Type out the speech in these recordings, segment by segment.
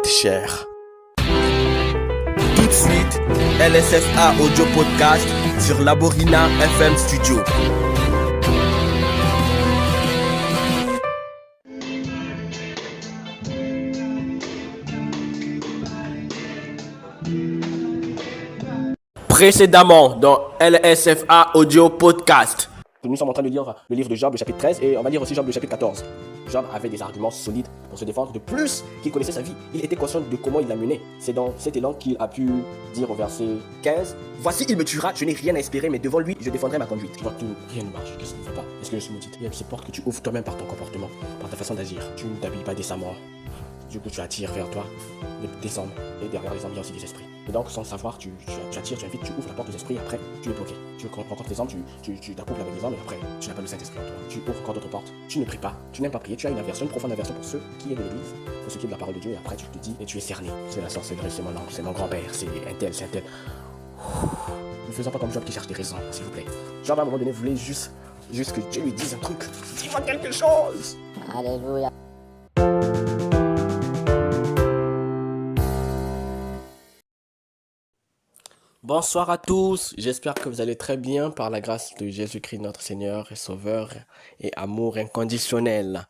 coûte cher. Tout de suite, LSFA Audio Podcast sur Laborina FM Studio. Précédemment dans LSFA Audio Podcast. Nous sommes en train de lire le livre de Job, le chapitre 13, et on va lire aussi Job, le chapitre 14. Job avait des arguments solides pour se défendre. De plus qu'il connaissait sa vie, il était conscient de comment il l'a mené. C'est dans cet élan qu'il a pu dire au verset 15 « Voici, il me tuera, je n'ai rien à espérer, mais devant lui, je défendrai ma conduite. » Tu vois, rien ne marche, qu'est-ce qui ne va pas? Est-ce que je suis maudite? Il y a ces portes que tu ouvres toi-même par ton comportement, par ta façon d'agir. Tu ne t'habilles pas décemment. Du coup, tu attires vers toi des hommes. Et derrière les hommes, il y a aussi des esprits. Et donc, sans le savoir, tu attires, tu invites, tu ouvres la porte des esprits, après, tu es bloqué. Tu rencontres des hommes, tu t'accouples avec des hommes, et après, tu n'as pas le Saint-Esprit en toi. Tu ouvres encore d'autres portes. Tu ne pries pas, tu n'aimes pas prier, tu as une aversion, une profonde aversion pour ceux qui est de l'église, pour ceux qui est de la parole de Dieu, et après, tu te dis, et tu es cerné. C'est la sorcellerie, c'est mon oncle, c'est mon grand-père, c'est un tel, c'est un tel. Ne faisons pas comme Job qui cherche des raisons, s'il vous plaît. Job, à un moment donné, voulait juste que Dieu lui dise un truc. Dis-moi quelque chose. Alléluia. Bonsoir à tous, j'espère que vous allez très bien par la grâce de Jésus-Christ notre Seigneur et Sauveur et amour inconditionnel.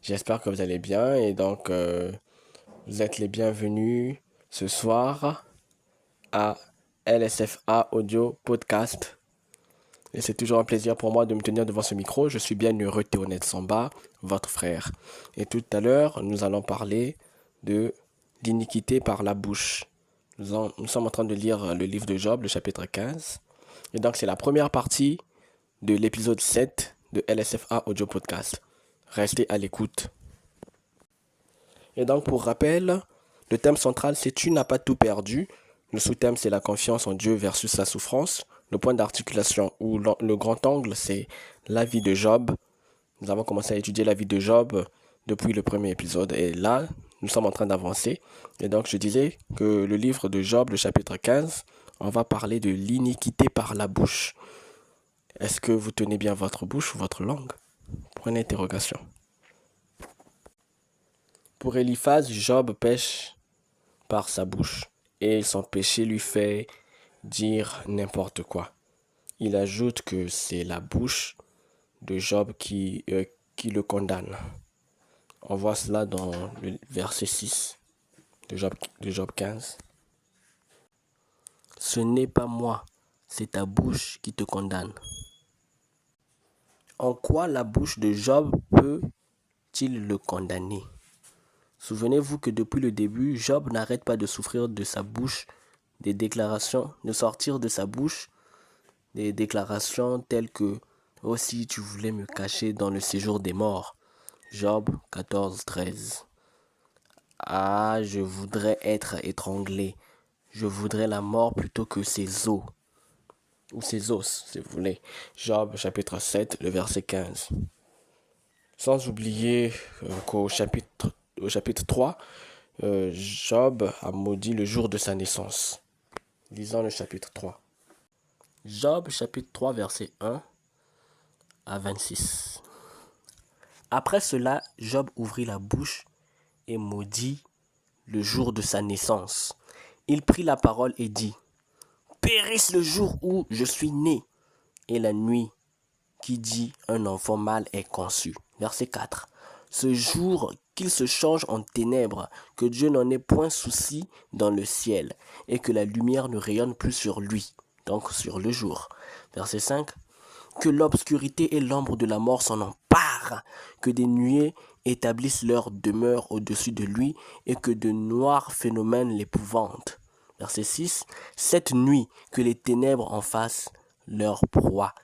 J'espère que vous allez bien et donc vous êtes les bienvenus ce soir à LSFA Audio Podcast. Et c'est toujours un plaisir pour moi de me tenir devant ce micro. Je suis bien heureux Théonette Samba, votre frère. Et tout à l'heure, nous allons parler de l'iniquité par la bouche. Nous sommes en train de lire le livre de Job, le chapitre 15. Et donc, c'est la première partie de l'épisode 7 de LSFA Audio Podcast. Restez à l'écoute. Et donc, pour rappel, le thème central, c'est « Tu n'as pas tout perdu ». Le sous-thème, c'est la confiance en Dieu versus la souffrance. Le point d'articulation ou le grand angle, c'est la vie de Job. Nous avons commencé à étudier la vie de Job depuis le premier épisode. Et là, nous sommes en train d'avancer. Et donc, je disais que le livre de Job, le chapitre 15, on va parler de l'iniquité par la bouche. Est-ce que vous tenez bien votre bouche ou votre langue? Point d'interrogation. Pour Eliphaz, Job pêche par sa bouche. Et son péché lui fait dire n'importe quoi. Il ajoute que c'est la bouche de Job qui le condamne. On voit cela dans le verset 6 de Job 15. Ce n'est pas moi, c'est ta bouche qui te condamne. En quoi la bouche de Job peut-il le condamner? Souvenez-vous que depuis le début, Job n'arrête pas de souffrir de sa bouche, des déclarations, de sortir de sa bouche, des déclarations telles que « Oh, si tu voulais me cacher dans le séjour des morts ». Job 14, 13. Ah, je voudrais être étranglé. Je voudrais la mort plutôt que ses os. Ou ses os, si vous voulez. Job, chapitre 7, le verset 15. Sans oublier qu'au chapitre 3, Job a maudit le jour de sa naissance. Lisons le chapitre 3. Job, chapitre 3, verset 1 à 26. Après cela, Job ouvrit la bouche et maudit le jour de sa naissance. Il prit la parole et dit « Périsse le jour où je suis né, et la nuit qui dit un enfant mâle est conçu. » Verset 4. Ce jour qu'il se change en ténèbres, que Dieu n'en ait point souci dans le ciel, et que la lumière ne rayonne plus sur lui, donc sur le jour. Verset 5. Que l'obscurité et l'ombre de la mort s'en emparent, que des nuées établissent leur demeure au-dessus de lui, et que de noirs phénomènes l'épouvantent. Verset 6. Cette nuit, que les ténèbres en fassent leur proie,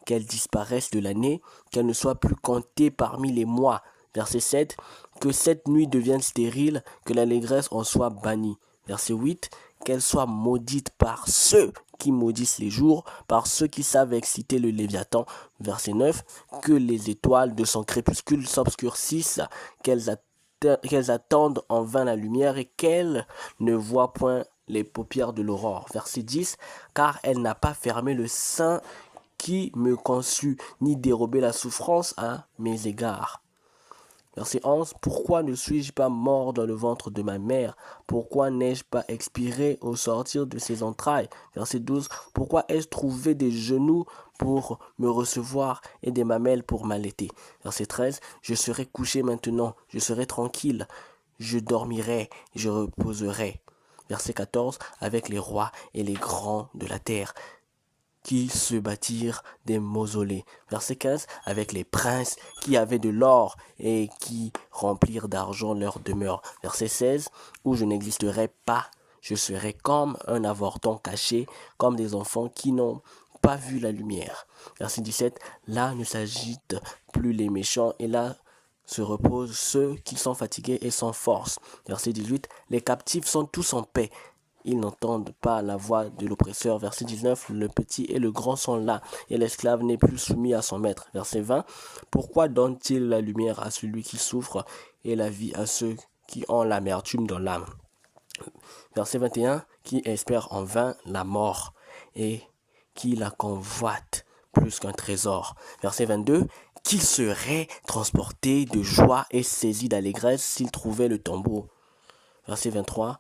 qu'elles disparaissent de l'année, qu'elles ne soient plus comptées parmi les mois. Verset 7. Que cette nuit devienne stérile, que l'allégresse en soit bannie. Verset 8. Qu'elle soit maudite par ceux qui maudissent les jours, par ceux qui savent exciter le Léviathan. Verset 9. Que les étoiles de son crépuscule s'obscurcissent, qu'elles attendent en vain la lumière et qu'elles ne voient point les paupières de l'aurore. Verset 10. Car elle n'a pas fermé le sein qui me conçut, ni dérobé la souffrance à mes égards. Verset 11. Pourquoi ne suis-je pas mort dans le ventre de ma mère? Pourquoi n'ai-je pas expiré au sortir de ses entrailles? Verset 12. Pourquoi ai-je trouvé des genoux pour me recevoir et des mamelles pour m'allaiter? Verset 13. Je serai couché maintenant, je serai tranquille, je dormirai, je reposerai. Verset 14. Avec les rois et les grands de la terre qui se bâtirent des mausolées. Verset 15, avec les princes qui avaient de l'or et qui remplirent d'argent leur demeure. Verset 16, où je n'existerai pas, je serai comme un avorton caché, comme des enfants qui n'ont pas vu la lumière. Verset 17, là ne s'agitent plus les méchants et là se reposent ceux qui sont fatigués et sans force. Verset 18, les captifs sont tous en paix. Ils n'entendent pas la voix de l'oppresseur. Verset 19, le petit et le grand sont là, et l'esclave n'est plus soumis à son maître. Verset 20, pourquoi donne-t-il la lumière à celui qui souffre et la vie à ceux qui ont l'amertume dans l'âme? Verset 21, qui espère en vain la mort et qui la convoite plus qu'un trésor. Verset 22, qui serait transporté de joie et saisi d'allégresse s'il trouvait le tombeau. Verset 23,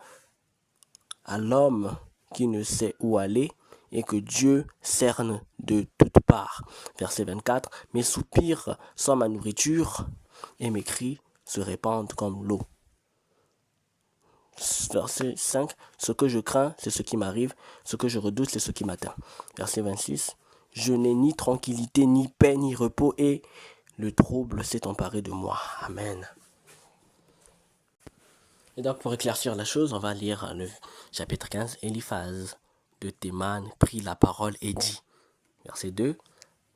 à l'homme qui ne sait où aller et que Dieu cerne de toutes parts. Verset 24, mes soupirs sont ma nourriture et mes cris se répandent comme l'eau. Verset 5, ce que je crains, c'est ce qui m'arrive, ce que je redoute, c'est ce qui m'atteint. Verset 26, je n'ai ni tranquillité, ni paix, ni repos et le trouble s'est emparé de moi. Amen. Et donc, pour éclaircir la chose, on va lire le chapitre 15. Eliphaz de Théman prit la parole et dit, verset 2,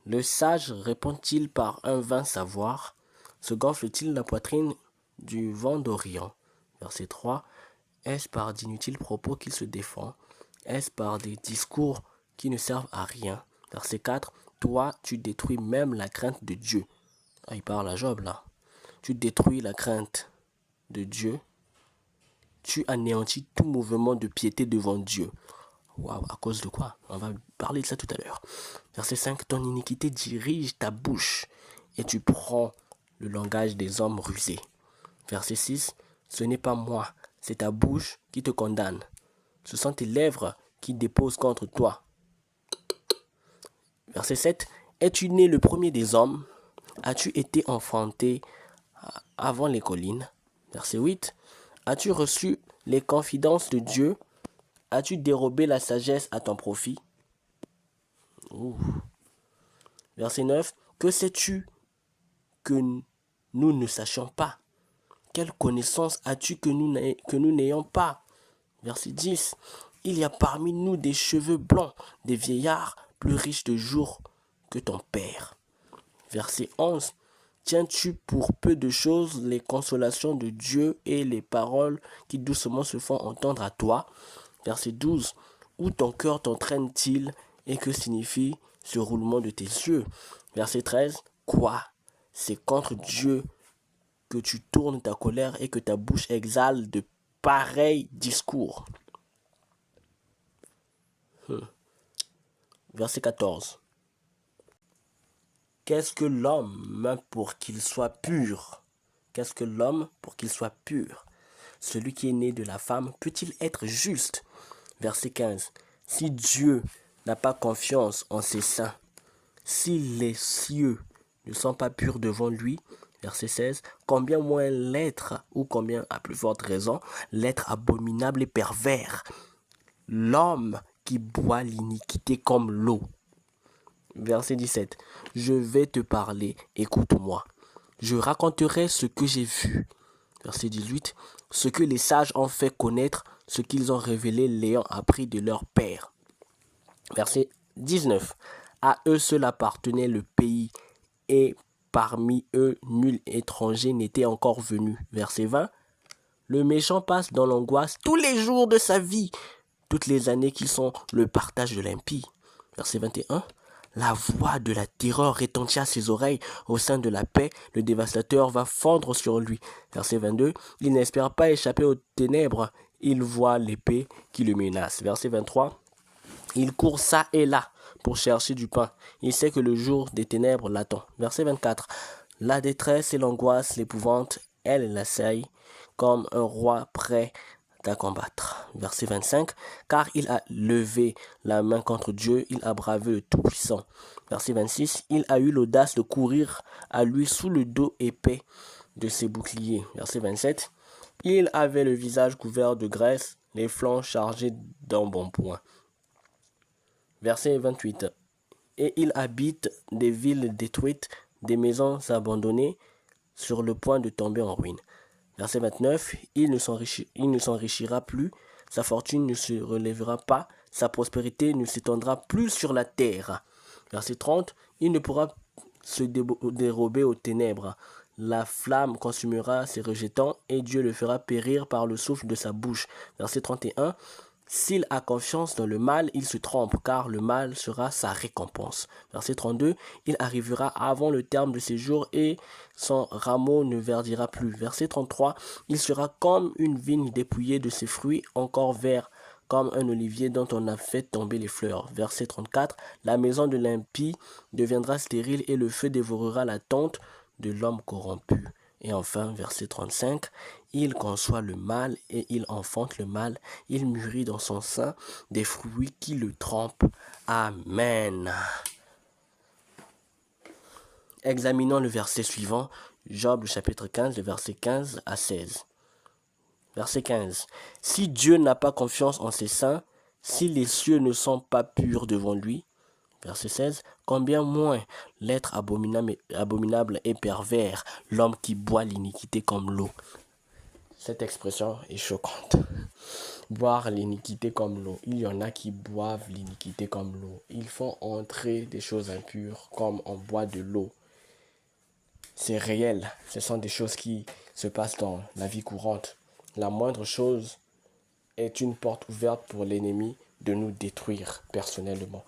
le sage répond-il par un vain savoir? Se gonfle-t-il la poitrine du vent d'Orient? Verset 3, est-ce par d'inutiles propos qu'il se défend? Est-ce par des discours qui ne servent à rien? Verset 4, toi, tu détruis même la crainte de Dieu. Ah, il parle à Job là. Tu détruis la crainte de Dieu. Tu anéantis tout mouvement de piété devant Dieu. Waouh, à cause de quoi? On va parler de ça tout à l'heure. Verset 5, ton iniquité dirige ta bouche et tu prends le langage des hommes rusés. Verset 6, ce n'est pas moi, c'est ta bouche qui te condamne. Ce sont tes lèvres qui déposent contre toi. Verset 7, es-tu né le premier des hommes? As-tu été enfanté avant les collines? Verset 8, as-tu reçu les confidences de Dieu? As-tu dérobé la sagesse à ton profit? Verset 9. Que sais-tu que nous ne sachions pas? Quelle connaissance as-tu que nous n'ayons pas? Verset 10. Il y a parmi nous des cheveux blancs, des vieillards plus riches de jours que ton père. Verset 11. Tiens-tu pour peu de choses les consolations de Dieu et les paroles qui doucement se font entendre à toi? Verset 12. Où ton cœur t'entraîne-t-il et que signifie ce roulement de tes yeux? Verset 13. Quoi? C'est contre Dieu que tu tournes ta colère et que ta bouche exhale de pareils discours. Verset 14. Qu'est-ce que l'homme pour qu'il soit pur? Qu'est-ce que l'homme pour qu'il soit pur? Celui qui est né de la femme peut-il être juste? Verset 15. Si Dieu n'a pas confiance en ses saints, si les cieux ne sont pas purs devant lui, verset 16, combien moins l'être, ou combien à plus forte raison, l'être abominable et pervers, l'homme qui boit l'iniquité comme l'eau. Verset 17, je vais te parler, écoute-moi. Je raconterai ce que j'ai vu. Verset 18, ce que les sages ont fait connaître, ce qu'ils ont révélé l'ayant appris de leur père. Verset 19, à eux seul appartenait le pays et parmi eux nul étranger n'était encore venu. Verset 20, le méchant passe dans l'angoisse tous les jours de sa vie, toutes les années qui sont le partage de l'impie. Verset 21, la voix de la terreur retentit à ses oreilles. Au sein de la paix, le dévastateur va fondre sur lui. Verset 22, il n'espère pas échapper aux ténèbres. Il voit l'épée qui le menace. Verset 23, il court ça et là pour chercher du pain. Il sait que le jour des ténèbres l'attend. Verset 24, La détresse et l'angoisse, l'épouvante, elle l'assaillent comme un roi prêt à combattre. Verset 25. Car il a levé la main contre Dieu, il a bravé le Tout-Puissant. Verset 26. Il a eu l'audace de courir à lui sous le dos épais de ses boucliers. Verset 27. Il avait le visage couvert de graisse, les flancs chargés d'embonpoint. Verset 28. Et il habite des villes détruites, des maisons abandonnées, sur le point de tomber en ruine. Verset 29. Il ne s'enrichira plus, sa fortune ne se relèvera pas, sa prospérité ne s'étendra plus sur la terre. Verset 30. Il ne pourra se dérober aux ténèbres. La flamme consumera ses rejetants et Dieu le fera périr par le souffle de sa bouche. Verset 31. S'il a confiance dans le mal, il se trompe, car le mal sera sa récompense. Verset 32. Il arrivera avant le terme de ses jours et son rameau ne verdira plus. Verset 33. Il sera comme une vigne dépouillée de ses fruits, encore verts, comme un olivier dont on a fait tomber les fleurs. Verset 34. La maison de l'impie deviendra stérile et le feu dévorera la tente de l'homme corrompu. Et enfin, verset 35, il conçoit le mal et il enfante le mal, il mûrit dans son sein des fruits qui le trompent. Amen. Examinons le verset suivant, Job chapitre 15, le verset 15 à 16. Verset 15. Si Dieu n'a pas confiance en ses saints, si les cieux ne sont pas purs devant lui, verset 16, combien moins l'être abominable et pervers, l'homme qui boit l'iniquité comme l'eau. Cette expression est choquante. Boire l'iniquité comme l'eau. Il y en a qui boivent l'iniquité comme l'eau. Ils font entrer des choses impures comme on boit de l'eau. C'est réel. Ce sont des choses qui se passent dans la vie courante. La moindre chose est une porte ouverte pour l'ennemi de nous détruire personnellement.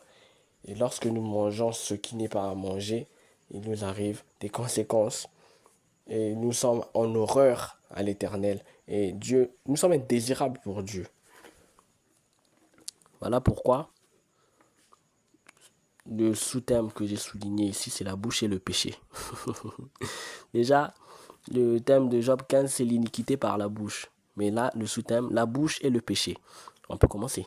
Et lorsque nous mangeons ce qui n'est pas à manger, il nous arrive des conséquences. Et nous sommes en horreur à l'Éternel. Et Dieu, nous sommes indésirables pour Dieu. Voilà pourquoi le sous-thème que j'ai souligné ici, c'est la bouche et le péché. Déjà, le thème de Job 15, c'est l'iniquité par la bouche. Mais là, le sous-thème, la bouche et le péché. On peut commencer.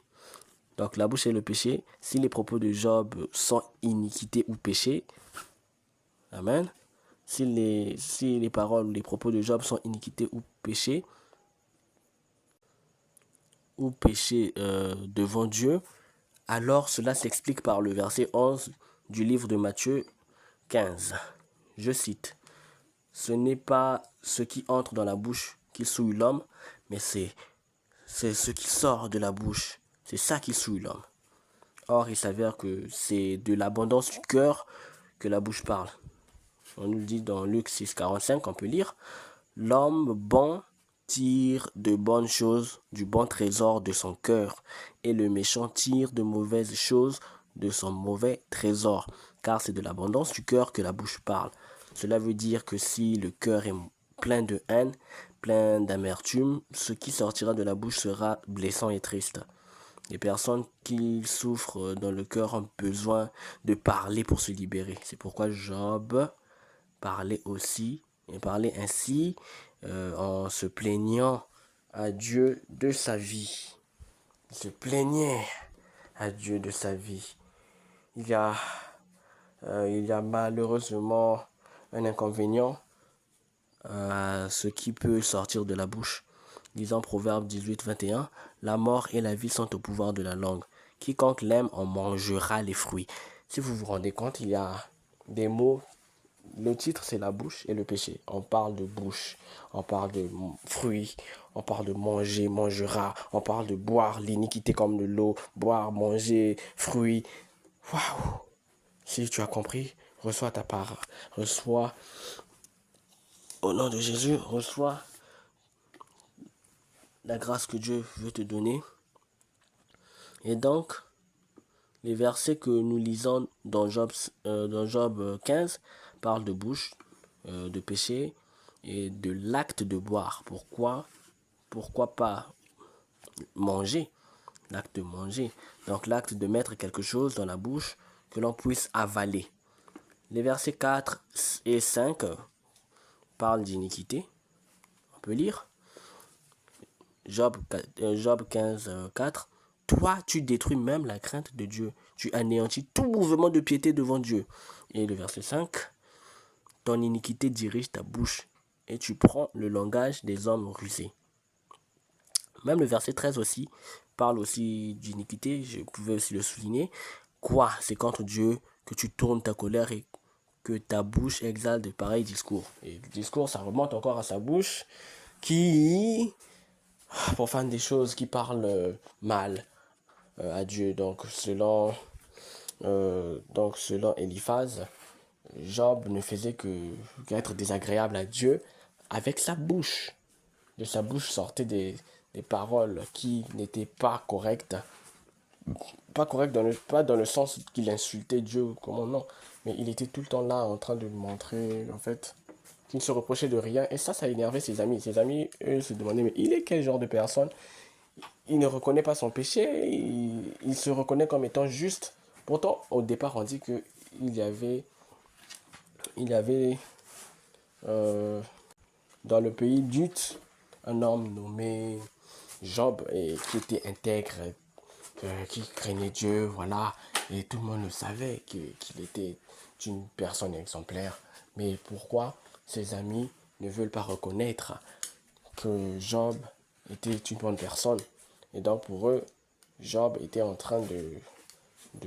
Donc la bouche et le péché, si les propos de Job sont iniquité ou péché, amen. Si les paroles ou les propos de Job sont iniquité ou péché devant Dieu, alors cela s'explique par le verset 11 du livre de Matthieu 15. Je cite, « Ce n'est pas ce qui entre dans la bouche qui souille l'homme, mais c'est ce qui sort de la bouche. C'est ça qui souille l'homme. » Or, il s'avère que c'est de l'abondance du cœur que la bouche parle. On nous le dit dans Luc 6, 45, on peut lire « L'homme bon tire de bonnes choses du bon trésor de son cœur, et le méchant tire de mauvaises choses de son mauvais trésor, car c'est de l'abondance du cœur que la bouche parle. » Cela veut dire que si le cœur est plein de haine, plein d'amertume, ce qui sortira de la bouche sera blessant et triste. Les personnes qui souffrent dans le cœur ont besoin de parler pour se libérer. C'est pourquoi Job parlait aussi, et parlait ainsi en se plaignant à Dieu de sa vie. Il se plaignait à Dieu de sa vie. Il y a malheureusement un inconvénient à ce qui peut sortir de la bouche. Disons Proverbe 18, 21, « La mort et la vie sont au pouvoir de la langue. Quiconque l'aime en mangera les fruits. » Si vous vous rendez compte, il y a des mots. Le titre, c'est la bouche et le péché. On parle de bouche, on parle de fruits, on parle de manger, mangera, on parle de boire, l'iniquité comme de l'eau, boire, manger, fruits. Waouh! Si tu as compris, reçois ta part. Reçois, au nom de Jésus, reçois la grâce que Dieu veut te donner. Et donc, les versets que nous lisons dans Job 15 parlent de bouche, de péché et de l'acte de boire. Pourquoi pas manger? L'acte de manger. Donc l'acte de mettre quelque chose dans la bouche que l'on puisse avaler. Les versets 4 et 5 parlent d'iniquité. On peut lire Job 15, 4. Toi, tu détruis même la crainte de Dieu. Tu anéantis tout mouvement de piété devant Dieu. Et le verset 5. Ton iniquité dirige ta bouche et tu prends le langage des hommes rusés. Même le verset 13 aussi parle aussi d'iniquité. Je pouvais aussi le souligner. Quoi? C'est contre Dieu que tu tournes ta colère et que ta bouche exhale de pareils discours. Et le discours, ça remonte encore à sa bouche qui profane des choses, qui parlent mal à Dieu. Donc selon Eliphaz, Job ne faisait qu'être désagréable à Dieu avec sa bouche. De sa bouche sortaient des paroles qui n'étaient pas correctes. Pas correctes pas dans le sens qu'il insultait Dieu, comment non. Mais il était tout le temps là en train de montrer, en fait, qu'il ne se reprochait de rien. Et ça énervait ses amis. Ses amis, eux, se demandaient, mais il est quel genre de personne? Il ne reconnaît pas son péché, il se reconnaît comme étant juste. Pourtant, au départ, on dit qu'il y avait euh, dans le pays d'Ut un homme nommé Job et qui était intègre, qui craignait Dieu, voilà. Et tout le monde le savait qu'il était une personne exemplaire. Mais pourquoi ses amis ne veulent pas reconnaître que Job était une bonne personne? Et donc pour eux, Job était en train de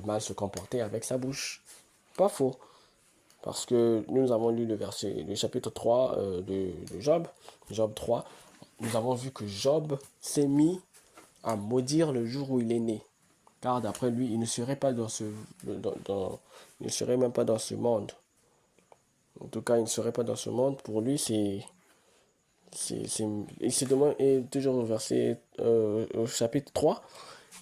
mal se comporter avec sa bouche. Pas faux. Parce que nous avons lu le chapitre 3 de Job, Job 3. Nous avons vu que Job s'est mis à maudire le jour où il est né. Car d'après lui, il ne serait pas il ne serait même pas dans ce monde. En tout cas, il ne serait pas dans ce monde. Pour lui, il se demande, et toujours au chapitre 3,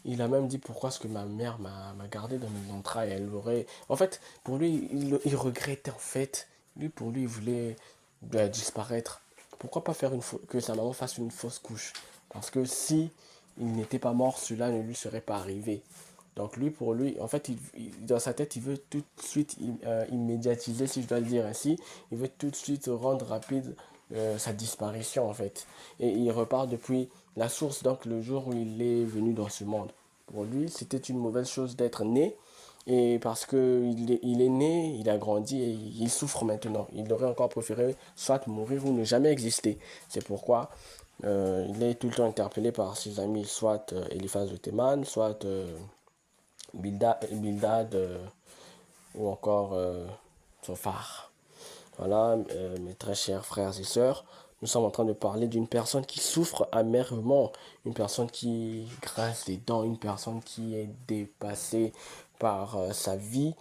il a même dit pourquoi est-ce que ma mère m'a gardé dans mes entrailles. Elle aurait. En fait, pour lui, il regrettait en fait. Pour lui, il voulait disparaître. Pourquoi pas que sa maman fasse une fausse couche? Parce que si il n'était pas mort, cela ne lui serait pas arrivé. Donc pour lui, en fait, dans sa tête, il veut tout de suite immédiatiser, si je dois le dire ainsi. Il veut tout de suite rendre rapide sa disparition, en fait. Et il repart depuis la source, donc le jour où il est venu dans ce monde. Pour lui, c'était une mauvaise chose d'être né. Et parce qu'il est né, il a grandi et il souffre maintenant. Il aurait encore préféré soit mourir ou ne jamais exister. C'est pourquoi il est tout le temps interpellé par ses amis, soit Eliphaz de Théman, soit Bildad ou encore Sophar. Voilà, mes très chers frères et sœurs, nous sommes en train de parler d'une personne qui souffre amèrement, une personne qui grince les dents, une personne qui est dépassée par sa vie.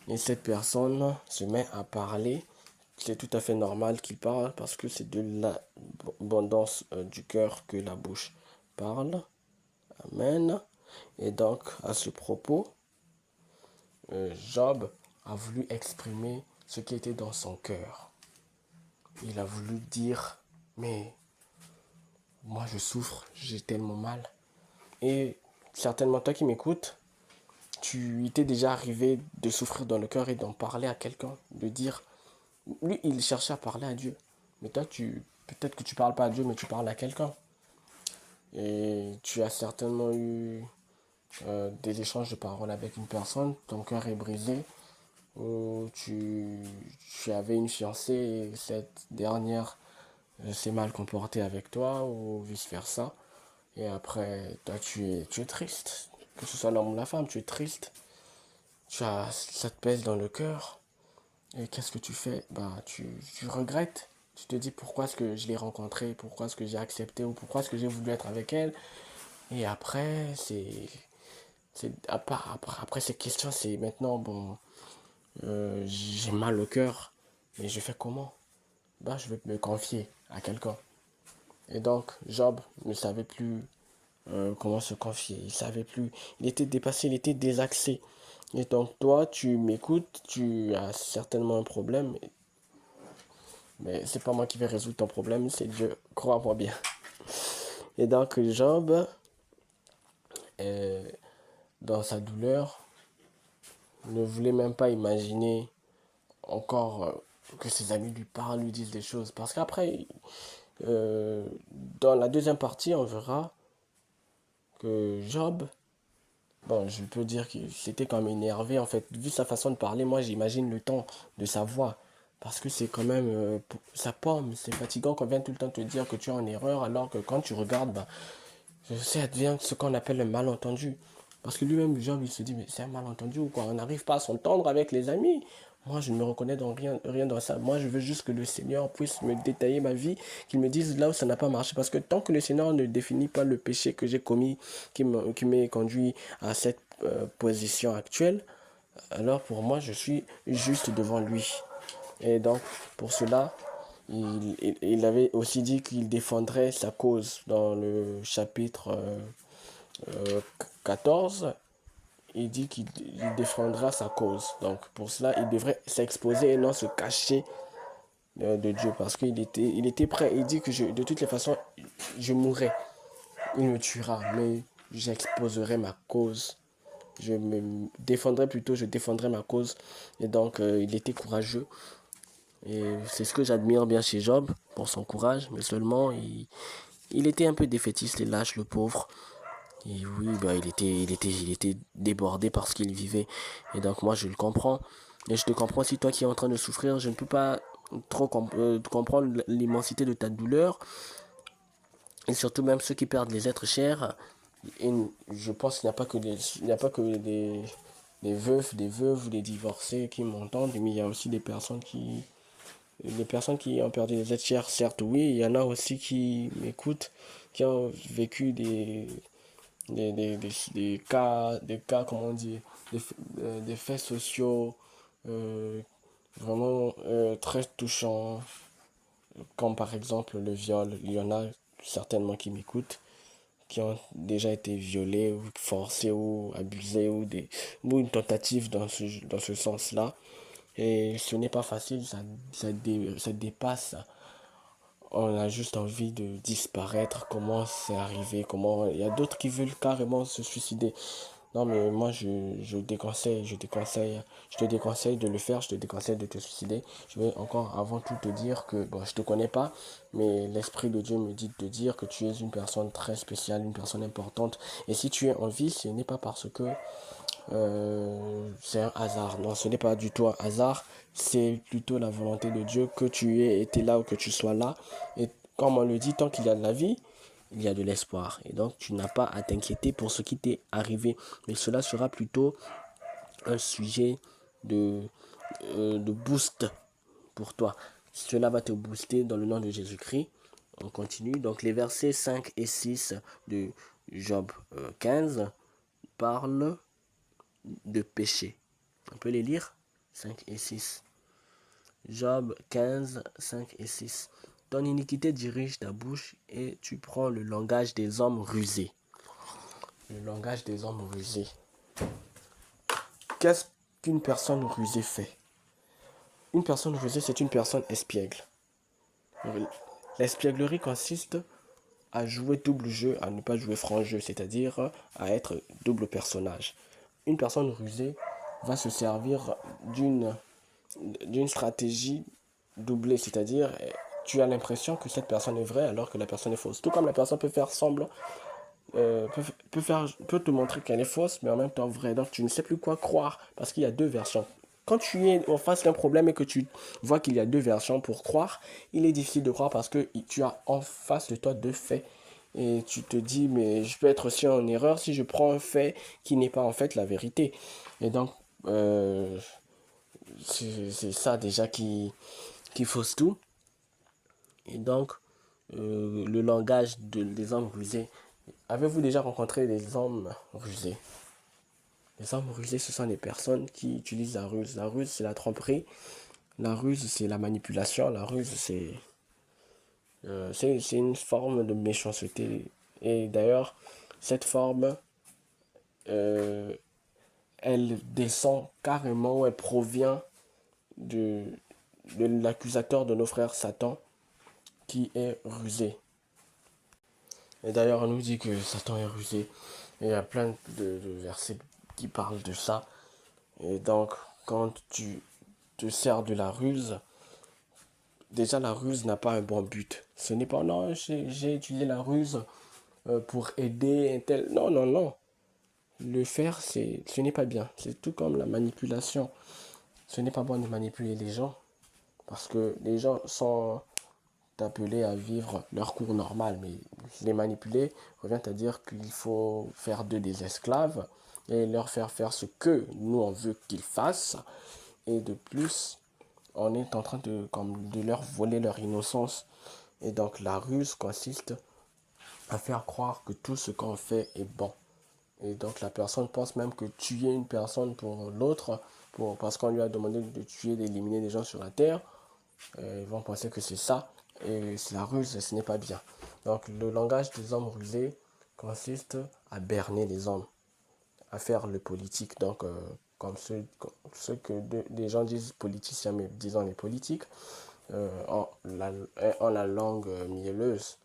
Et cette personne se met à parler. C'est tout à fait normal qu'il parle parce que c'est de l'abondance du cœur que la bouche parle. Amen. Et donc, à ce propos, Job a voulu exprimer ce qui était dans son cœur. Il a voulu dire, mais moi je souffre, j'ai tellement mal. Et certainement toi qui m'écoutes, tu t'es déjà arrivé de souffrir dans le cœur et d'en parler à quelqu'un, de dire, lui il cherchait à parler à Dieu. Mais toi peut-être que tu parles pas à Dieu, mais tu parles à quelqu'un. Et tu as certainement eu des échanges de paroles avec une personne, ton cœur est brisé, où tu avais une fiancée et cette dernière s'est mal comportée avec toi ou vice-versa. Et après, toi, tu es triste. Que ce soit l'homme ou la femme, tu es triste. Ça te pèse dans le cœur. Et qu'est-ce que tu fais? Tu regrettes. Tu te dis pourquoi est-ce que je l'ai rencontrée, pourquoi est-ce que j'ai accepté ou pourquoi est-ce que j'ai voulu être avec elle. Et après, après ces questions, c'est maintenant, bon, j'ai mal au cœur, mais je fais comment? Je vais me confier à quelqu'un. Et donc, Job ne savait plus comment se confier. Il savait plus. Il était dépassé, il était désaxé. Et donc, toi, tu m'écoutes, tu as certainement un problème, mais c'est pas moi qui vais résoudre ton problème, c'est Dieu. Crois-moi bien. Et donc, Job, dans sa douleur, ne voulait même pas imaginer encore que ses amis lui parlent, lui disent des choses. Parce qu'après, euh, dans la deuxième partie, on verra que Job, bon, je peux dire qu'il s'était quand même énervé. En fait, vu sa façon de parler, moi j'imagine le ton de sa voix. Parce que c'est quand même sa pomme, c'est fatigant qu'on vienne tout le temps te dire que tu es en erreur, alors que quand tu regardes, bah, ça devient ce qu'on appelle un malentendu. Parce que lui-même, Job, il se dit, mais c'est un malentendu ou quoi? On n'arrive pas à s'entendre avec les amis. Moi, je ne me reconnais dans rien dans ça. Moi, je veux juste que le Seigneur puisse me détailler ma vie, qu'il me dise là où ça n'a pas marché. Parce que tant que le Seigneur ne définit pas le péché que j'ai commis, qui m'est conduit à cette position actuelle, alors pour moi, je suis juste devant lui. Et donc, pour cela, il avait aussi dit qu'il défendrait sa cause dans le chapitre 14. Il dit qu'il défendra sa cause. Donc, pour cela, il devrait s'exposer et non se cacher de Dieu. Parce il était prêt. Il dit que de toutes les façons, je mourrai. Il me tuera. Mais j'exposerai ma cause. Je me défendrai plutôt, je défendrai ma cause. Et donc, il était courageux. Et c'est ce que j'admire bien chez Job, pour son courage, mais seulement il était un peu défaitiste et lâche, le pauvre. Et oui, bah, il était débordé par ce qu'il vivait. Et donc moi, je le comprends. Et je te comprends aussi, toi qui es en train de souffrir, je ne peux pas trop comprendre l'immensité de ta douleur. Et surtout même ceux qui perdent les êtres chers. Et je pense qu'il n'y a pas que il n'y a pas que des veufs, des veuves ou des divorcés qui m'entendent, mais il y a aussi des personnes qui ont perdu des êtres chers, certes, oui, il y en a aussi qui m'écoutent, qui ont vécu des cas, comment on dit, des faits sociaux euh, vraiment très touchants, comme par exemple le viol. Il y en a certainement qui m'écoutent, qui ont déjà été violés, ou forcés, ou abusés, ou une tentative dans ce sens-là. Et ce n'est pas facile, ça dépasse. On a juste envie de disparaître. Comment c'est arrivé? Comment il y a d'autres qui veulent carrément se suicider. Non, mais moi je te déconseille de le faire, je te déconseille de te suicider. Je vais encore avant tout te dire que bon, je te connais pas, mais l'Esprit de Dieu me dit de te dire que tu es une personne très spéciale, une personne importante. Et si tu es en vie, ce n'est pas parce que c'est un hasard. Non, ce n'est pas du tout un hasard. C'est plutôt la volonté de Dieu que tu aies été là ou que tu sois là. Et comme on le dit, tant qu'il y a de la vie, il y a de l'espoir. Et donc, tu n'as pas à t'inquiéter pour ce qui t'est arrivé. Mais cela sera plutôt un sujet de, de boost pour toi. Cela va te booster dans le nom de Jésus-Christ. On continue. Donc, les versets 5 et 6 de Job 15 parlent de péché. On peut les lire 5 et 6. Job 15, 5 et 6. Ton iniquité dirige ta bouche et tu prends le langage des hommes rusés. Le langage des hommes rusés. Qu'est-ce qu'une personne rusée fait? Une personne rusée, c'est une personne espiègle. L'espièglerie consiste à jouer double jeu, à ne pas jouer franc jeu, c'est-à-dire à être double personnage. Une personne rusée va se servir d'une stratégie doublée, c'est-à-dire tu as l'impression que cette personne est vraie alors que la personne est fausse. Tout comme la personne peut faire semblant, peut te montrer qu'elle est fausse, mais en même temps vraie. Donc tu ne sais plus quoi croire parce qu'il y a deux versions. Quand tu es en face d'un problème et que tu vois qu'il y a deux versions pour croire, il est difficile de croire parce que tu as en face de toi deux faits. Et tu te dis, mais je peux être aussi en erreur si je prends un fait qui n'est pas en fait la vérité. Et donc, c'est ça déjà qui fausse tout. Et donc, le langage des hommes rusés. Avez-vous déjà rencontré des hommes rusés? Les hommes rusés, ce sont des personnes qui utilisent la ruse. La ruse, c'est la tromperie. La ruse, c'est la manipulation. La ruse, c'est une forme de méchanceté. Et d'ailleurs, cette forme, euh, elle descend carrément, ou elle provient de, de l'accusateur de nos frères Satan, qui est rusé. Et d'ailleurs, on nous dit que Satan est rusé. Et il y a plein de versets qui parlent de ça. Et donc, quand tu te sert de la ruse, déjà la ruse n'a pas un bon but. Ce n'est pas non, j'ai utilisé la ruse pour aider un tel. Non, non, non. Le faire, ce n'est pas bien. C'est tout comme la manipulation. Ce n'est pas bon de manipuler les gens parce que les gens sont appelés à vivre leur cours normal. Mais les manipuler revient à dire qu'il faut faire d'eux des esclaves et leur faire faire ce que nous on veut qu'ils fassent. Et de plus, on est en train de leur voler leur innocence. Et donc la ruse consiste à faire croire que tout ce qu'on fait est bon. Et donc la personne pense même que tuer une personne pour l'autre, parce qu'on lui a demandé de tuer, d'éliminer des gens sur la terre, ils vont penser que c'est ça. Et c'est la ruse, ce n'est pas bien. Donc le langage des hommes rusés consiste à berner les hommes, à faire le politique. Donc ceux que des gens disent politiciens, mais disons les politiques, en la langue mielleuse.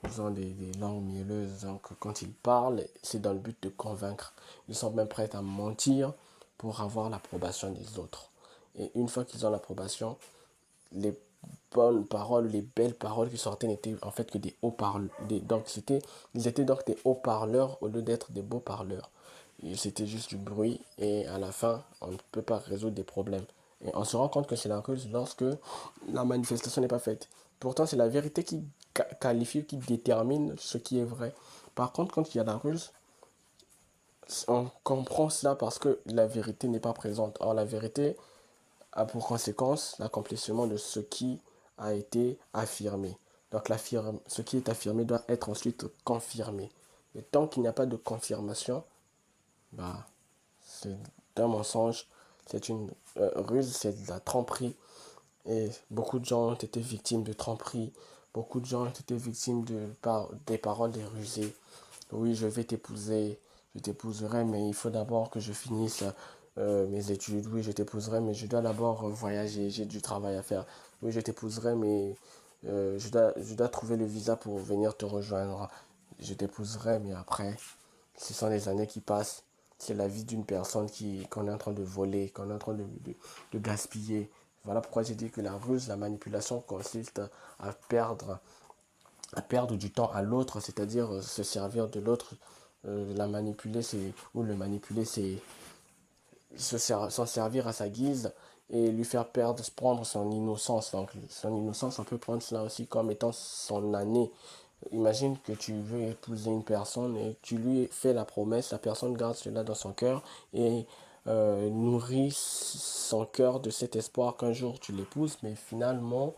Ils ont des langues mielleuses, donc quand ils parlent, c'est dans le but de convaincre. Ils sont même prêts à mentir pour avoir l'approbation des autres. Et une fois qu'ils ont l'approbation, les bonnes paroles, les belles paroles qui sortaient n'étaient en fait que des hauts-parleurs. Ils étaient donc des hauts-parleurs au lieu d'être des beaux parleurs. C'était juste du bruit et à la fin, on ne peut pas résoudre des problèmes. Et on se rend compte que c'est la cause lorsque la manifestation n'est pas faite. Pourtant, c'est la vérité qui qualifie, qui détermine ce qui est vrai. Par contre, quand il y a la ruse, on comprend cela parce que la vérité n'est pas présente. Or, la vérité a pour conséquence l'accomplissement de ce qui a été affirmé. Donc, ce qui est affirmé doit être ensuite confirmé. Et tant qu'il n'y a pas de confirmation, bah, c'est un mensonge, c'est une ruse, c'est de la tromperie. Et beaucoup de gens ont été victimes de tromperie. Beaucoup de gens ont été victimes des paroles des rusés. Oui, je vais t'épouser, je t'épouserai, mais il faut d'abord que je finisse mes études. Oui, je t'épouserai, mais je dois d'abord voyager, j'ai du travail à faire. Oui, je t'épouserai, mais je dois trouver le visa pour venir te rejoindre. Je t'épouserai, mais après, ce sont les années qui passent. C'est la vie d'une personne qu'on est en train de voler, qu'on est en train de gaspiller. Voilà pourquoi j'ai dit que la ruse, la manipulation consiste à perdre du temps à l'autre, c'est-à-dire se servir de l'autre. La manipuler, ou le manipuler, c'est s'en servir à sa guise et lui faire prendre son innocence. Donc, son innocence, on peut prendre cela aussi comme étant son année. Imagine que tu veux épouser une personne et tu lui fais la promesse, la personne garde cela dans son cœur et nourrit son cœur de cet espoir qu'un jour tu l'épouses, mais finalement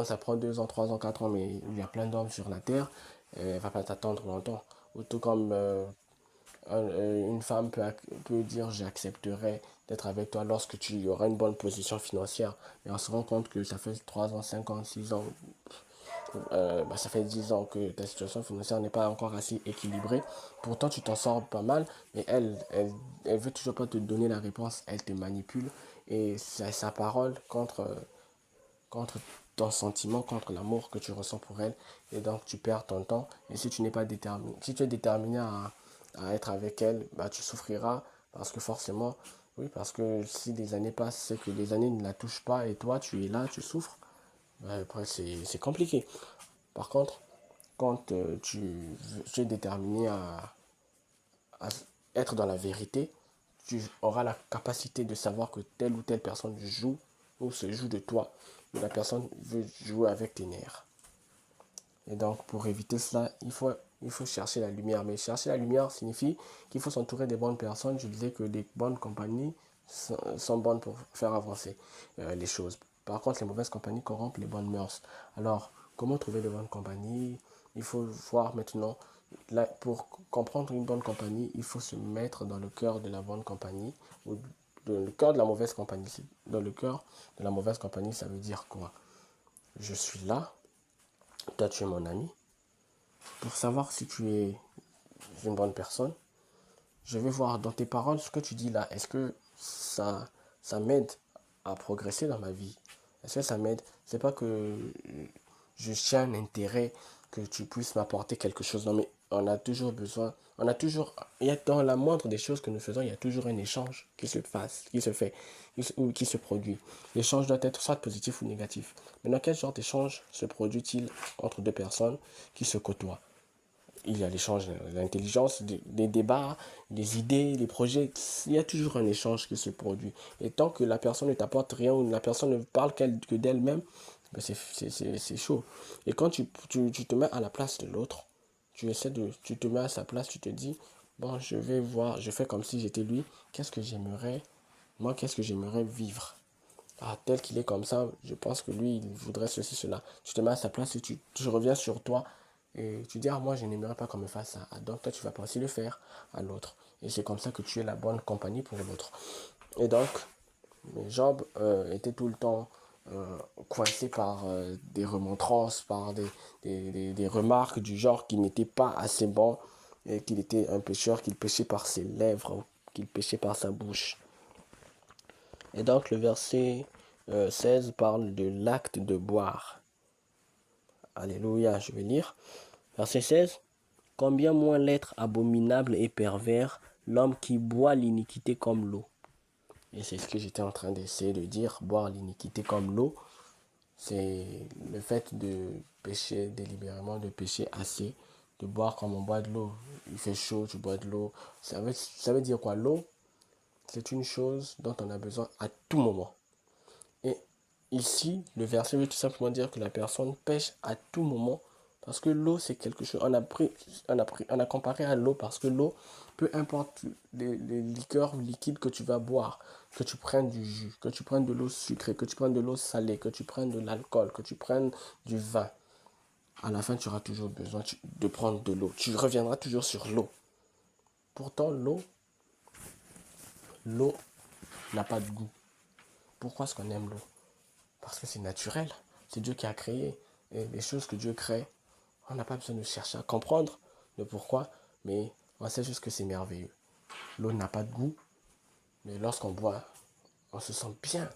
ça prend 2 ans, 3 ans, 4 ans, mais il y a plein d'hommes sur la terre, et elle va pas t'attendre longtemps. Ou tout comme une femme peut dire j'accepterai d'être avec toi lorsque tu auras une bonne position financière. Et on se rend compte que ça fait 3 ans, 5 ans, 6 ans, ça fait 10 ans que ta situation financière n'est pas encore assez équilibrée. Pourtant, tu t'en sors pas mal, mais elle veut toujours pas te donner la réponse. Elle te manipule et c'est sa parole contre ton sentiment, contre l'amour que tu ressens pour elle. Et donc, tu perds ton temps. Et si tu n'es pas déterminé, si tu es déterminé à être avec elle, bah, tu souffriras parce que forcément, oui, parce que si des années passent, c'est que les années ne la touchent pas et toi, tu es là, tu souffres. Bah, après, c'est compliqué. Par contre, quand tu es déterminé à être dans la vérité, tu auras la capacité de savoir que telle ou telle personne joue ou se joue de toi. La personne veut jouer avec tes nerfs. Et donc, pour éviter cela, il faut chercher la lumière. Mais chercher la lumière signifie qu'il faut s'entourer des bonnes personnes. Je disais que les bonnes compagnies sont bonnes pour faire avancer les choses. Par contre, les mauvaises compagnies corrompent les bonnes mœurs. Alors, comment trouver de bonnes compagnies? Il faut voir maintenant, là, pour comprendre une bonne compagnie, il faut se mettre dans le cœur de la bonne compagnie ou dans le cœur de la mauvaise compagnie. Dans le cœur de la mauvaise compagnie, ça veut dire quoi? Je suis là, toi tu es mon ami. Pour savoir si tu es une bonne personne, je vais voir dans tes paroles ce que tu dis là. Est-ce que ça m'aide à progresser dans ma vie? Est-ce que ça m'aide? C'est pas que je tiens un intérêt que tu puisses m'apporter quelque chose. Non, mais on a toujours besoin, On a toujours, il y a dans la moindre des choses que nous faisons, il y a toujours un échange qui se fait, ou qui se produit. L'échange doit être soit positif ou négatif. Maintenant, quel genre d'échange se produit-il entre deux personnes qui se côtoient? Il y a l'échange de l'intelligence, des débats, des idées, des projets. Il y a toujours un échange qui se produit. Et tant que la personne ne t'apporte rien ou la personne ne parle que d'elle-même, ben c'est chaud. Et quand tu te mets à la place de l'autre, tu te mets à sa place, tu te dis, bon, je vais voir, je fais comme si j'étais lui, qu'est-ce que j'aimerais vivre? Ah, tel qu'il est comme ça, je pense que lui, il voudrait ceci, cela. Tu te mets à sa place et tu reviens sur toi et tu dis, ah, moi, je n'aimerais pas qu'on me fasse ça. Ah, donc, toi, tu vas pas aussi le faire à l'autre. Et c'est comme ça que tu es la bonne compagnie pour l'autre. Et donc, Job était tout le temps coincé par des remontrances, par des remarques du genre qu'il n'était pas assez bon et qu'il était un pécheur, qu'il péchait par ses lèvres, qu'il péchait par sa bouche. Et donc le verset 16 parle de l'acte de boire. Alléluia, je vais lire. Verset 16. Combien moins l'être abominable et pervers, l'homme qui boit l'iniquité comme l'eau. Et c'est ce que j'étais en train d'essayer de dire, boire l'iniquité comme l'eau. C'est le fait de pécher délibérément, de pécher assez, de boire comme on boit de l'eau. Il fait chaud, tu bois de l'eau. Ça veut dire quoi? L'eau, c'est une chose dont on a besoin à tout moment. Et ici, le verset veut tout simplement dire que la personne pêche à tout moment. Parce que l'eau, c'est quelque chose. On a comparé à l'eau parce que l'eau, peu importe les liqueurs liquides que tu vas boire, que tu prennes du jus, que tu prennes de l'eau sucrée, que tu prennes de l'eau salée, que tu prennes de l'alcool, que tu prennes du vin, à la fin, tu auras toujours besoin de prendre de l'eau. Tu reviendras toujours sur l'eau. Pourtant, l'eau n'a pas de goût. Pourquoi est-ce qu'on aime l'eau? Parce que c'est naturel. C'est Dieu qui a créé. Et les choses que Dieu crée, on n'a pas besoin de chercher à comprendre le pourquoi, mais on sait juste que c'est merveilleux. L'eau n'a pas de goût, mais lorsqu'on boit, on se sent bien.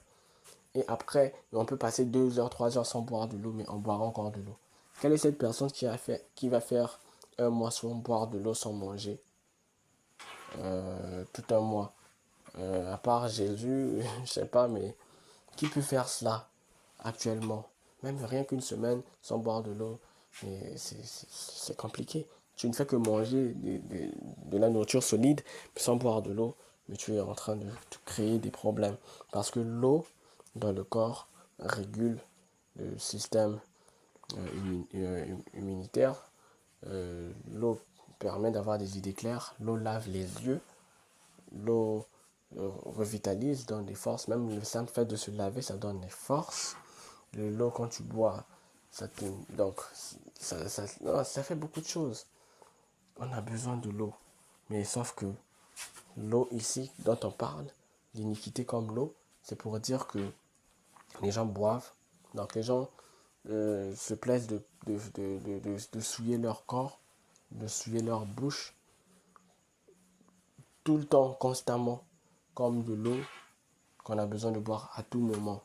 Et après, on peut passer 2 heures, 3 heures sans boire de l'eau, mais on boira encore de l'eau. Quelle est cette personne qui va faire un mois sans boire de l'eau, sans manger, tout un mois? À part Jésus, je sais pas, mais qui peut faire cela actuellement? Même rien qu'une semaine sans boire de l'eau, c'est compliqué. Tu ne fais que manger de la nourriture solide sans boire de l'eau, mais tu es en train de te créer des problèmes. Parce que l'eau dans le corps régule le système immunitaire. L'eau permet d'avoir des idées claires. L'eau lave les yeux. L'eau revitalise, donne des forces. Même le simple fait de se laver, ça donne des forces. L'eau, quand tu bois, donc ça fait beaucoup de choses. On a besoin de l'eau. Mais sauf que l'eau ici, dont on parle, l'iniquité comme l'eau, c'est pour dire que les gens boivent. Donc les gens se plaisent de souiller leur corps, de souiller leur bouche, tout le temps, constamment, comme de l'eau qu'on a besoin de boire à tout moment.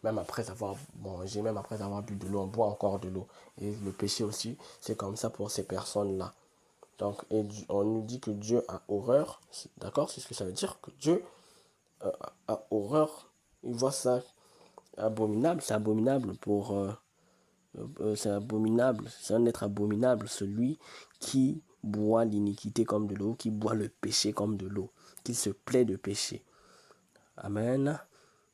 Même après avoir mangé, même après avoir bu de l'eau, on boit encore de l'eau. Et le péché aussi, c'est comme ça pour ces personnes-là. Donc, et on nous dit que Dieu a horreur. D'accord? C'est ce que ça veut dire, que Dieu a horreur. Il voit ça abominable. C'est abominable c'est abominable. C'est un être abominable, celui qui boit l'iniquité comme de l'eau, qui boit le péché comme de l'eau, qui se plaît de péché. Amen.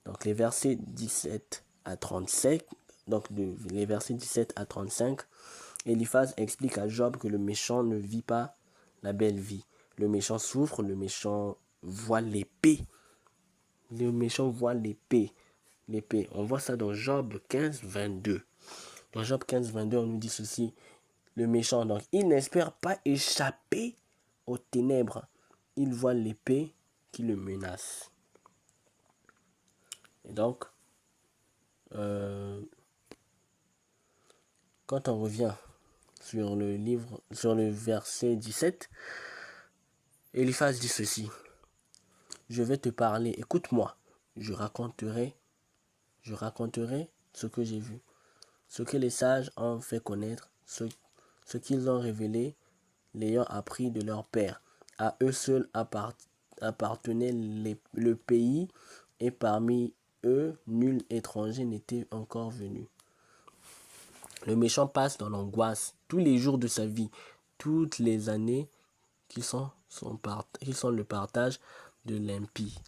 Donc les versets 17 à 35, les versets 17 à 35, Eliphaz explique à Job que le méchant ne vit pas la belle vie. Le méchant souffre, le méchant voit l'épée. Le méchant voit l'épée. L'épée. On voit ça dans Job 15, 22. Dans Job 15, 22, on nous dit ceci. Le méchant, donc, il n'espère pas échapper aux ténèbres. Il voit l'épée qui le menace. Et donc, quand on revient sur le verset 17, Eliphaz dit ceci. Je vais te parler, écoute-moi, je raconterai ce que j'ai vu, ce que les sages ont fait connaître, ce qu'ils ont révélé, l'ayant appris de leur père. À eux seuls appartenait le pays, et parmi eux, nul étranger n'était encore venu. Le méchant passe dans l'angoisse tous les jours de sa vie, toutes les années qui sont le partage de l'impie.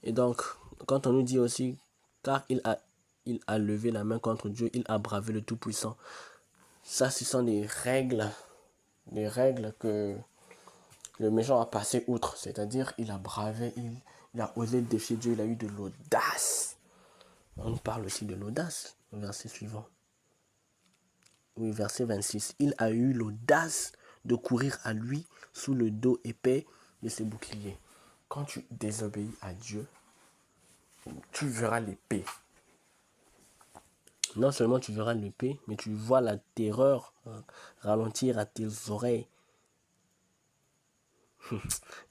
Et donc, quand on nous dit aussi, car il a levé la main contre Dieu, il a bravé le Tout-Puissant. Ça, ce sont des règles que le méchant a passé outre. C'est-à-dire, il a bravé, il a osé défier Dieu, il a eu de l'audace. On parle aussi de l'audace, le verset suivant. Oui, verset 26. Il a eu l'audace de courir à lui sous le dos épais de ses boucliers. Quand tu désobéis à Dieu, tu verras l'épée. Non seulement tu verras l'épée, mais tu vois la terreur ralentir à tes oreilles.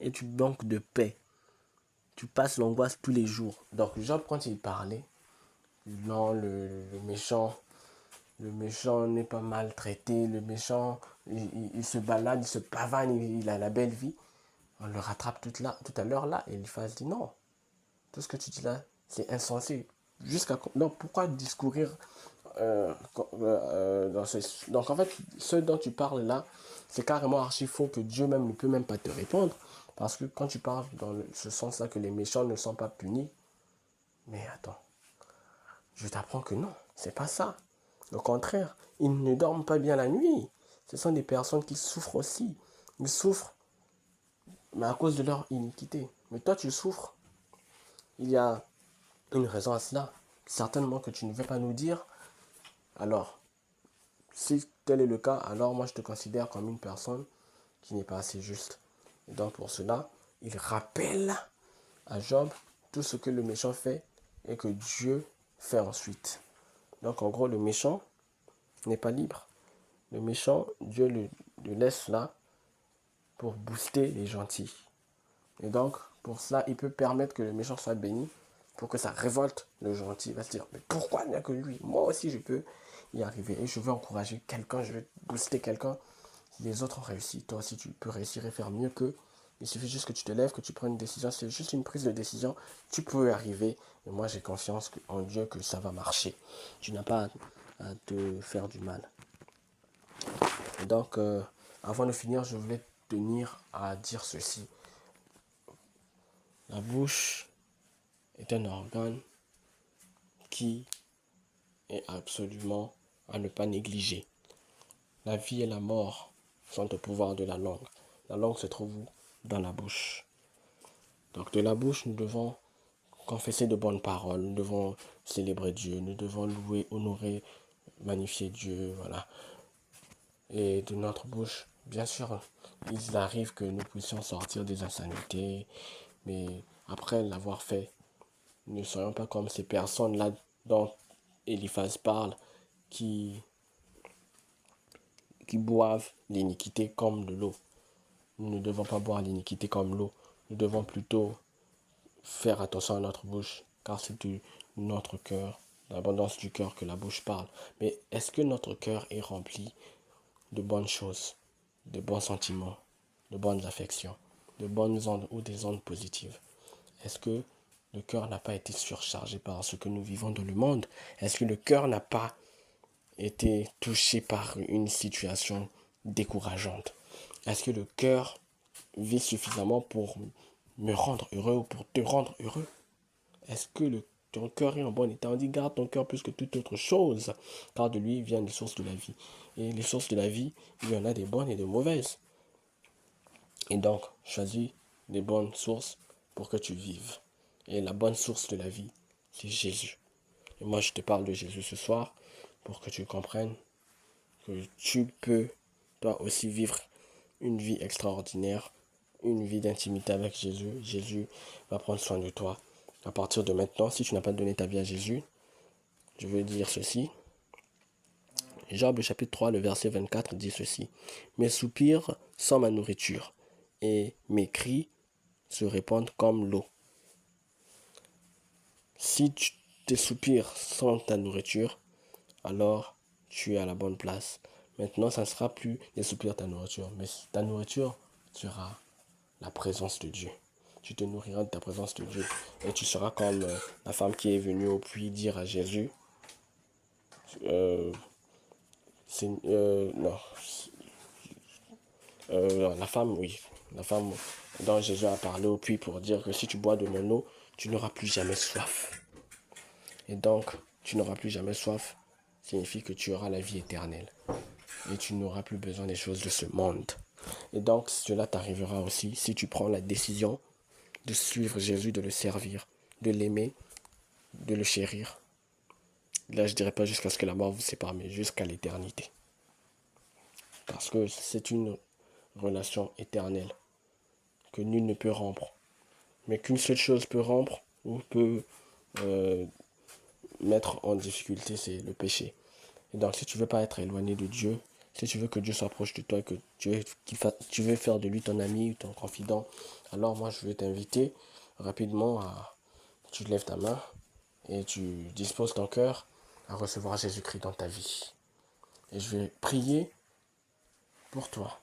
Et tu manques de paix. Tu passes l'angoisse tous les jours. Donc Job, quand il parlait, non, le méchant n'est pas maltraité, le méchant, il se balade, il se pavane, il a la belle vie. On le rattrape tout à l'heure là, et Eliphaz dit non, tout ce que tu dis là, c'est insensé. Donc pourquoi discourir donc en fait, ce dont tu parles là, c'est carrément archi faux, que Dieu même ne peut même pas te répondre. Parce que quand tu parles dans ce sens-là que les méchants ne sont pas punis, mais attends, je t'apprends que non, c'est pas ça. Au contraire, ils ne dorment pas bien la nuit. Ce sont des personnes qui souffrent aussi. Ils souffrent, mais à cause de leur iniquité. Mais toi, tu souffres. Il y a une raison à cela. Certainement que tu ne veux pas nous dire. Alors, si tel est le cas, alors moi je te considère comme une personne qui n'est pas assez juste. Et donc pour cela, il rappelle à Job tout ce que le méchant fait et que Dieu fait ensuite. Donc en gros, le méchant n'est pas libre. Le méchant, Dieu le laisse là pour booster les gentils. Et donc, pour cela, il peut permettre que le méchant soit béni pour que ça révolte le gentil. Il va se dire, mais pourquoi il n'y a que lui? Moi aussi, je peux y arriver. Et je veux encourager quelqu'un, je veux booster quelqu'un. Si les autres ont réussi, toi aussi, tu peux réussir et faire mieux qu'eux. Il suffit juste que tu te lèves, que tu prennes une décision. C'est juste une prise de décision. Tu peux y arriver. Et moi, j'ai confiance en Dieu que ça va marcher. Tu n'as pas à te faire du mal. Et donc, avant de finir, je voulais tenir à dire ceci. La bouche est un organe qui est absolument à ne pas négliger. La vie et la mort sont au pouvoir de la langue. La langue se trouve où? Dans la bouche. Donc de la bouche, nous devons confesser de bonnes paroles, nous devons célébrer Dieu, nous devons louer, honorer, magnifier Dieu, voilà. Et de notre bouche, bien sûr, il arrive que nous puissions sortir des insanités, mais après l'avoir fait, ne soyons pas comme ces personnes-là dont Eliphaz parle, qui boivent l'iniquité comme de l'eau. Nous ne devons pas boire l'iniquité comme l'eau. Nous devons plutôt faire attention à notre bouche, car c'est de notre cœur, l'abondance du cœur que la bouche parle. Mais est-ce que notre cœur est rempli de bonnes choses, de bons sentiments, de bonnes affections, de bonnes ondes ou des ondes positives? Est-ce que le cœur n'a pas été surchargé par ce que nous vivons dans le monde? Est-ce que le cœur n'a pas été touché par une situation décourageante? Est-ce que le cœur vit suffisamment pour me rendre heureux ou pour te rendre heureux? Est-ce que ton cœur est en bon état? On dit garde ton cœur plus que toute autre chose, car de lui viennent les sources de la vie. Et les sources de la vie, il y en a des bonnes et des mauvaises. Et donc, choisis des bonnes sources pour que tu vives. Et la bonne source de la vie, c'est Jésus. Et moi, je te parle de Jésus ce soir pour que tu comprennes que tu peux, toi aussi, vivre une vie extraordinaire, une vie d'intimité avec Jésus. Jésus va prendre soin de toi. À partir de maintenant, si tu n'as pas donné ta vie à Jésus, je veux dire ceci. Job, le chapitre 3, le verset 24 dit ceci. Mes soupirs sont ma nourriture, et mes cris se répandent comme l'eau. Si tes soupirs sont ta nourriture, alors tu es à la bonne place. Maintenant, ça ne sera plus d'assouplir ta nourriture, mais ta nourriture sera la présence de Dieu. Tu te nourriras de ta présence de Dieu. Et tu seras comme la femme qui est venue au puits dire à Jésus, euh, non, la femme, oui, la femme dont Jésus a parlé au puits pour dire que si tu bois de mon eau, tu n'auras plus jamais soif. Et donc, tu n'auras plus jamais soif, signifie que tu auras la vie éternelle. Et tu n'auras plus besoin des choses de ce monde. Et donc, cela t'arrivera aussi si tu prends la décision de suivre Jésus, de le servir, de l'aimer, de le chérir. Là, je dirais pas jusqu'à ce que la mort vous sépare, mais jusqu'à l'éternité. Parce que c'est une relation éternelle que nul ne peut rompre. Mais qu'une seule chose peut rompre ou peut euh, mettre en difficulté, c'est le péché. Et donc, si tu veux pas être éloigné de Dieu, si tu veux que Dieu soit proche de toi et que tu veux faire de lui ton ami, ton confident, alors moi, je vais t'inviter rapidement à... Tu lèves ta main et tu disposes ton cœur à recevoir Jésus-Christ dans ta vie. Et je vais prier pour toi.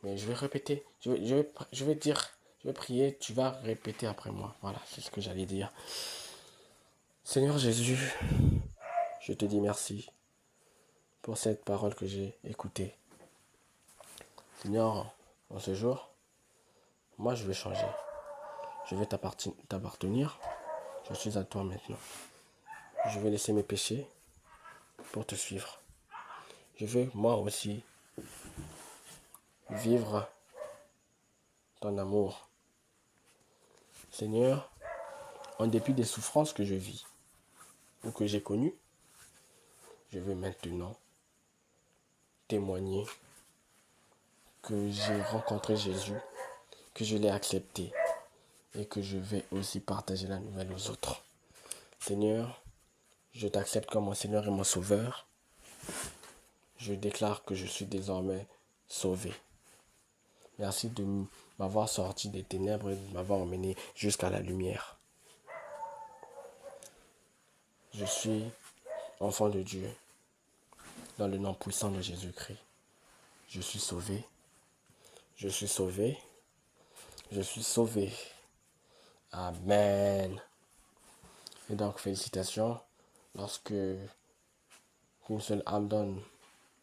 Mais je vais répéter, je vais prier, tu vas répéter après moi. Voilà, c'est ce que j'allais dire. Seigneur Jésus, je te dis merci pour cette parole que j'ai écoutée. Seigneur, en ce jour, moi je vais changer. Je vais t'appartenir. Je suis à toi maintenant. Je vais laisser mes péchés pour te suivre. Je veux moi aussi vivre ton amour. Seigneur, en dépit des souffrances que je vis ou que j'ai connues, je veux maintenant témoigner que j'ai rencontré Jésus, que je l'ai accepté et que je vais aussi partager la nouvelle aux autres. Seigneur, je t'accepte comme mon Seigneur et mon Sauveur. Je déclare que je suis désormais sauvé. Merci de m'avoir sorti des ténèbres et de m'avoir emmené jusqu'à la lumière. Je suis enfant de Dieu dans le nom puissant de Jésus-Christ. Je suis sauvé. Je suis sauvé. Je suis sauvé. Amen. Et donc, félicitations. Lorsque une seule âme donne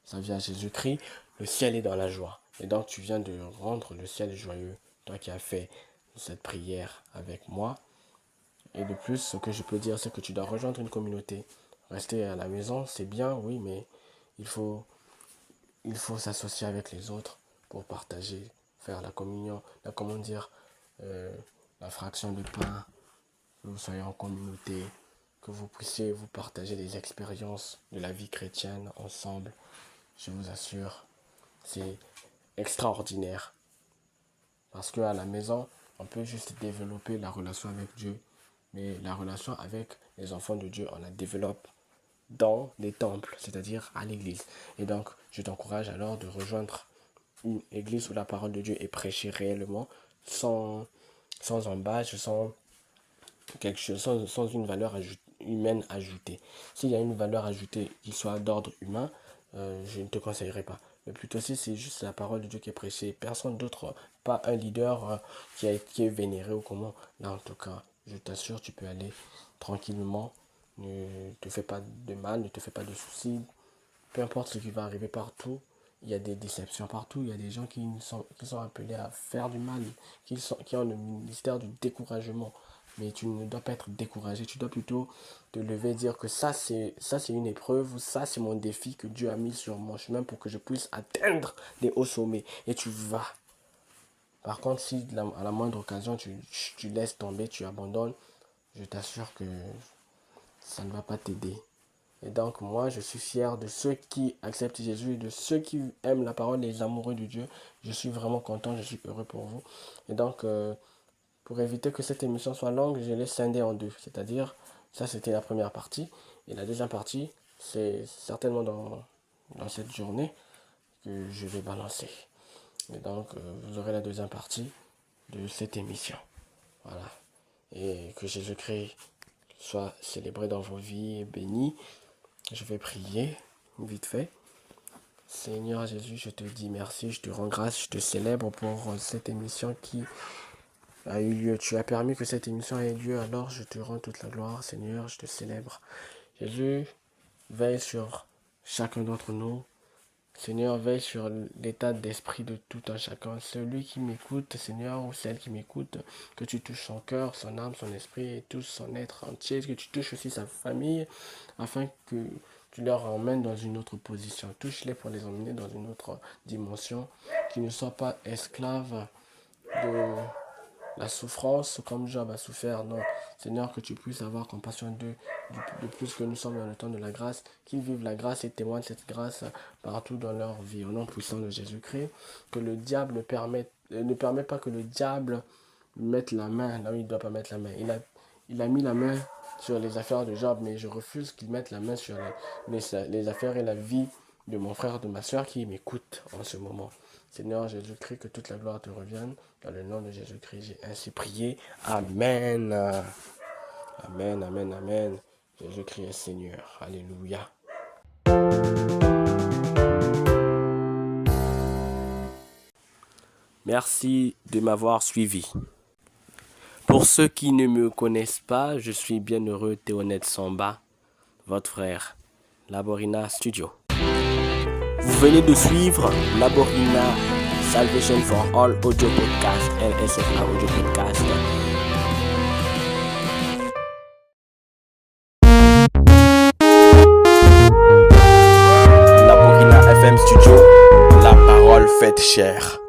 sa vie à Jésus-Christ, le ciel est dans la joie. Et donc, tu viens de rendre le ciel joyeux, toi qui as fait cette prière avec moi. Et de plus, ce que je peux dire, c'est que tu dois rejoindre une communauté. Rester à la maison, c'est bien, oui, mais il faut, il faut s'associer avec les autres pour partager, faire la communion, comment dire, euh, la fraction de pain, que vous soyez en communauté, que vous puissiez vous partager des expériences de la vie chrétienne ensemble. Je vous assure, c'est extraordinaire. Parce qu'à la maison, on peut juste développer la relation avec Dieu. Mais la relation avec les enfants de Dieu, on la développe dans les temples, c'est-à-dire à l'église. Et donc, je t'encourage alors de rejoindre une église où la parole de Dieu est prêchée réellement, sans embâche, quelque chose, sans une valeur humaine ajoutée. S'il y a une valeur ajoutée qui soit d'ordre humain, je ne te conseillerais pas. Mais plutôt si c'est juste la parole de Dieu qui est prêchée, personne d'autre, pas un leader qui est vénéré ou comment. Là en tout cas, je t'assure, tu peux aller tranquillement. Ne te fais pas de mal, ne te fais pas de soucis. Peu importe ce qui va arriver partout, il y a des déceptions partout, il y a des gens qui sont appelés à faire du mal, qui ont le ministère du découragement. Mais tu ne dois pas être découragé, tu dois plutôt te lever et dire que ça c'est une épreuve, ça c'est mon défi que Dieu a mis sur mon chemin pour que je puisse atteindre des hauts sommets. Et tu vas. Par contre, si à la moindre occasion tu laisses tomber, tu abandonnes, je t'assure que ça ne va pas t'aider. Et donc moi je suis fier de ceux qui acceptent Jésus et de ceux qui aiment la parole, les amoureux de Dieu. Je suis vraiment content, je suis heureux pour vous. Et donc pour éviter que cette émission soit longue, je l'ai scindée en deux. C'est-à-dire, ça c'était la première partie. Et la deuxième partie, c'est certainement dans cette journée que je vais balancer. Et donc vous aurez la deuxième partie de cette émission. Voilà. Et que Jésus-Christ soit célébré dans vos vies et béni. Je vais prier vite fait. Seigneur Jésus, je te dis merci, je te rends grâce, je te célèbre pour cette émission qui a eu lieu. Tu as permis que cette émission ait lieu, alors je te rends toute la gloire, Seigneur, je te célèbre. Jésus, veille sur chacun d'entre nous. Seigneur, veille sur l'état d'esprit de tout un chacun. Celui qui m'écoute, Seigneur, ou celle qui m'écoute, que tu touches son cœur, son âme, son esprit et tout son être entier, que tu touches aussi sa famille, afin que tu leur emmènes dans une autre position. Touche-les pour les emmener dans une autre dimension, qu'ils ne soient pas esclaves de la souffrance comme Job a souffert. Non, Seigneur, que tu puisses avoir compassion d'eux, de plus que nous sommes dans le temps de la grâce, qu'ils vivent la grâce et témoignent cette grâce partout dans leur vie. Au nom puissant de Jésus-Christ, que le diable ne permet pas que le diable mette la main là où il ne doit pas mettre la main. Il a mis la main sur les affaires de Job, mais je refuse qu'il mette la main sur les affaires et la vie de mon frère, de ma soeur qui m'écoute en ce moment. Seigneur Jésus-Christ, que toute la gloire te revienne. Dans le nom de Jésus-Christ, j'ai ainsi prié. Amen. Amen, amen, amen. Jésus-Christ est Seigneur. Alléluia. Merci de m'avoir suivi. Pour ceux qui ne me connaissent pas, je suis bienheureux Théonette Samba, votre frère, Laborina Studio. Vous venez de suivre Laborina Salvation for All Audio Podcast, LSFA Audio Podcast. Laborina FM Studio, la parole faite chère.